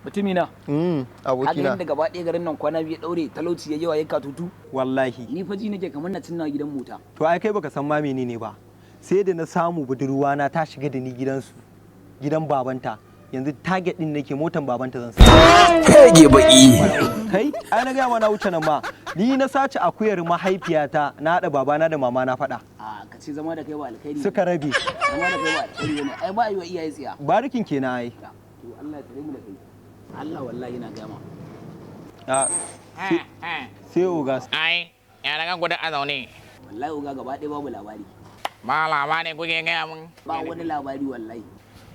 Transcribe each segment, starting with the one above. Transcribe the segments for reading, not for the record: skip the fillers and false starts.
mutumina abokina da gaba ɗaya garin nan kwana biyu daure talauci ya yawa ya katutu wallahi ni fa ji nake kamar na cinna gidan mota. To ai kai baka san ma menene ba, sai da na samu budurwa na ta shiga da ni gidan babanta, yanzu target din nake motan babanta zan sa. Kage baki Kai ai na ga ma na wuce nan ma, ni na sace akuyar mahaifiyata na hada babana da mama na fada. a ka ce zama da kai ba alkhairi Suka rabe. zama da kai ba alkhairi ne ai ba yi wa iyaye tsiya. Barikin kenan ai. To Allah ya tare mu da kai. Allah wallahi ina gama. Sai oga. Ai, ya daga gudu a zaune. Wallahi uga gaba ɗaya babu labari. Ba labari kuke gaya mun. Ba wani labari wallahi.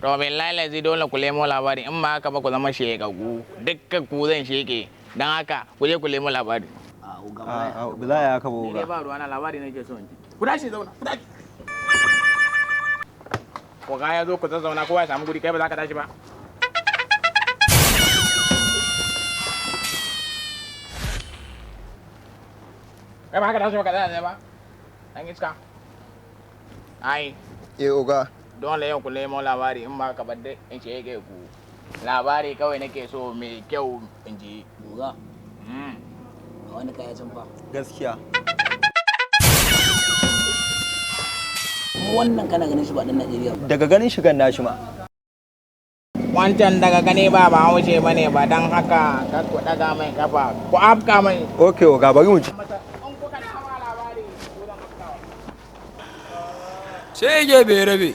To billahi lazi dole ku lemo labari in ba haka ba ku zama shekagu. Dukkan ku zan sheke. Dan haka ku je ku lemo labari. A uga Ba za ya haka ba Ni dai oga. ba ruwa na labari nake so in ji. Ku dashi zauna, ku dashi. Ko ga ya zo ku zauna kowa ya samu guri kai ba za ka tashi ba. Kai ba haka tashi ba ka tsaya ba. Dan iska. Ai, oga dole yau ku nemo labari in ba ka badde in shege ku. Labari kawai nake so mai kyau in ji. uga a wani kaya can fa. Gaskiya. Wannan kana ganin shi ba dan Najeriya ba. Daga ganin shigan nashi ma. Wancan daga gane ba haushe ba ne ba don haka kar ku daga mai kafa ku afka mai. Okay oga bari mu ci. Shege bai rabe.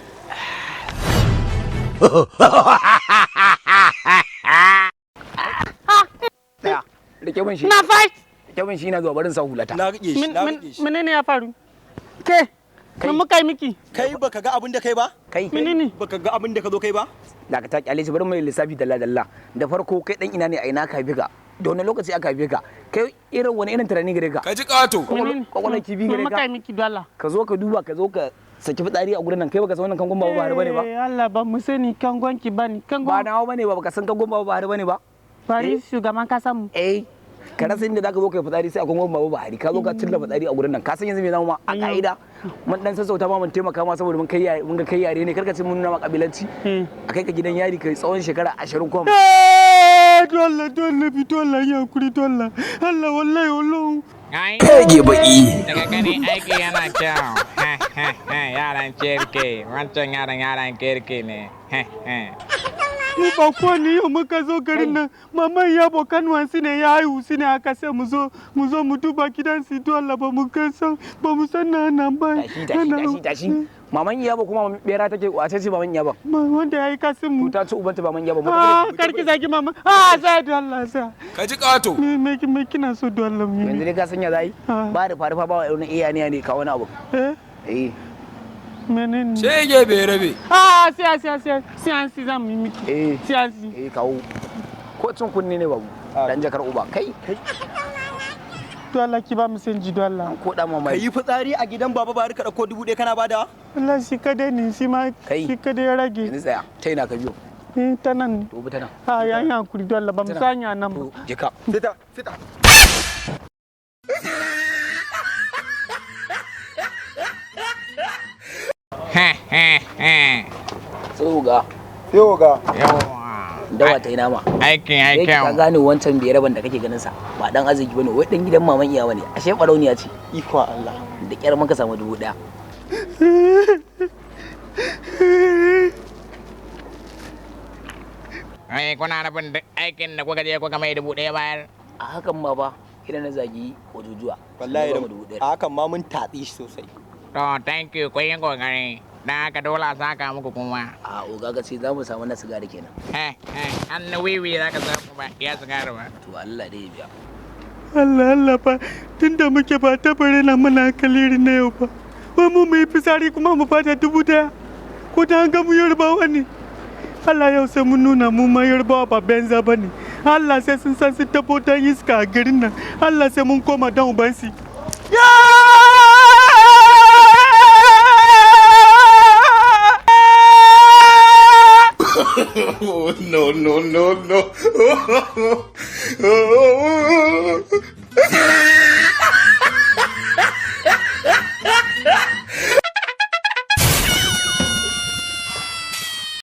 Rike mun shi. Na fight. Rike mun shi na zuwa barin sa hulata. Na rike shi, na rike shi. Menene ya faru? Ke, me muka yi miki? Kai baka ga abin da kai ba? Kai. Menene? Baka ga abin da ka zo kai ba? Da ka ta kyale shi bari mai lissafi dalla dalla. Da farko kai dan ina ne a ina ka haife ka? Da wani lokaci aka haife ka? Kai irin wani irin tunani gare ka? Ka ji ƙato. Menene? Kwakwalwar kibi Me gare muka ka? yi miki dole? Ka zo ka duba ka zo ka saki fitsari a gurin nan kai baka san wannan kangon baba Buhari bane ba? Allah ba mu sani kangon ki bane. Ba Kangon nawa bane ba baka san kangon baba Buhari bane ba? Bari shugaban kasa mu. Ka rasa inda zaka zo kai fitsari sai a kangon baba Buhari ka zo ka cilla fitsari a gurin nan ka san yanzu me zamu ma a ka'ida mun dan sassauta ma mun taimaka ma saboda mun ga kai yare ne karka ce mun nuna ma kabilanci a kai ka gidan yari kai tsawon shekara 20 kuma Dole bi dole ya kuri dole. Allah wallahi. Ai, kage baki daga gani aiki yana kyau. Yaran kirki, wancan yaran kirki ne. Mu ba ko ne yau muka zo garin nan. Maman ya bokan wansi ne ya haihu su ne aka sai mu zo mu duba gidan su dole ba mu san nan ba. tashi maman iya ba kuma bera take wace ce maman iya ba Wanda ya yi kasin mu. ta ci ubanta maman iya ba Karki zagi mama. Sai da Allah sa. Ka ji ƙato. Me kina so da Allah mu. yanzu dai ka sanya zai ba da farufa ba wani iya ne ka wani abu eh Menene? Shege bai rabe. Siyansi za mu yi miki. Siyansi. kawo ko cin kunne ne babu dan jakar uba kai To Allah ki ba mu san ji do Allah. ko da Ka mamai yi fitsari a gidan baba bari ka dauko 1000 kana bada? Allah shi kadai ne shi ma Kai. shi kadai ya rage. yanzu tsaya ta ina ka biyo Ta nan. to bi ta nan Yayin hankuri do Allah ba mu sanya nan ba. to jika Fita. tsoga Sai oga. Yawa. dawa ta ina ma Aikin ya yake ka kyau. gane wancan bai raban da kake ganin sa ba dan arziki bane wai dan gidan maman iya bane ashe barauniya ce Ikon Allah. da kyar maka samu 1000 Ai, kuna nufin duk aikin da kuka je kuka mai 1000 bayar. a hakan ma ba idan na zagi wajujuwa Wallahi da da hakan ma mun tatsi shi sosai. To, thank you, kun yi kokari. Dan haka dole a saka muku kuma. a oga ga ce za mu samu na sigari kenan An na wiwi za ka samu ba, iya sigari ba. to Allah dai ya biya Allah fa tunda muke ba ta bare na muna kaliri na yau ba. Wai mu yi fisari kuma mu bada 1000. Ko da an ga mu yarbawa ne. Allah yau sai mun nuna mu ma yarbawa ba benza ba ne. Allah sai sun san su tabo dan iska a garin nan. Allah sai mun koma dan ubansi. Oh, no.